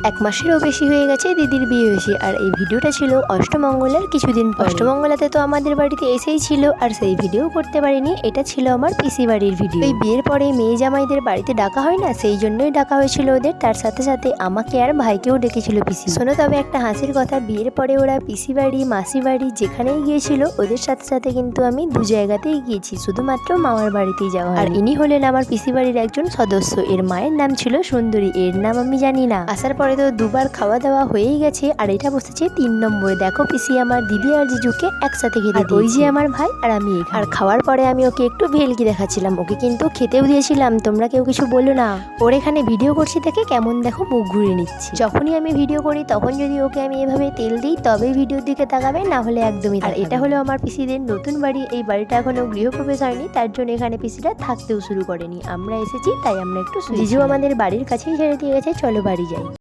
1 মাসেরও বেশি হয়ে গেছে দিদির বিয়ে হয়েছে। আর এই ভিডিওটা ছিল অষ্টমঙ্গলার কিছুদিন পর। অষ্টমঙ্গলাতে তো আমাদের বাড়িতে এসেই ছিল, আর সেই ভিডিও করতে পারিনি। এটা ছিল আমার পিসি বাড়ির ভিডিও। এই বিয়ের পরে মেয়ে জামাইদের বাড়িতে ডাকা হয় না, সেই জন্যই ডাকা হয়েছিল ওদের। তার সাথে সাথে আমাকে আর ভাইকেও ডেকেছিল পিসি। শোনো তবে একটা হাসির কথা, বিয়ের পরে ওরা পিসি বাড়ি মাসি বাড়ি যেখানেই গিয়েছিল, ওদের সাথে সাথে কিন্তু আমি 2 জায়গাতেই গিয়েছি, শুধুমাত্র মামার বাড়িতেই যাওয়া। আর ইনি হলেন আমার পিসি বাড়ির একজন সদস্য। এর মায়ের নাম ছিল সুন্দরী, এর নাম আমি জানি না। আসার পরে তো 2বার খাওয়া দাওয়া হয়েই গেছে, আর এটা বসেছে 3 নম্বরে। দেখো পিসি আমার দিদি আর জিজুকে একসাথে খেতে দিয়েছে। ওই যে আমার ভাই আর আমি। আর খাওয়ার পরে আমি ওকে একটু ভেলকি দেখাচ্ছিলাম, ওকে কিন্তু খেতেও দিয়েছিলাম, তোমরা কেউ কিছু বলো না। ওর এখানে ভিডিও করছি দেখে কেমন দেখো মুখ ঘুরিয়ে নিচ্ছে। যখনই আমি ভিডিও করি তখন যদি ওকে আমি এভাবে তেল দিই তবে ভিডিওর দিকে তাকাবে, না হলে একদমই। আর এটা হলো আমার পিসিদের নতুন বাড়ি। এই বাড়িটা এখনো গৃহপ্রবেশ হয়নি, তার জন্য এখানে পিসিরা থাকতেও শুরু করেনি। আমরা এসেছি তাই আমরা একটু জিজু আমাদের বাড়ির কাছেই ছেড়ে দিয়ে গেছে, চলো বাড়ি যাই।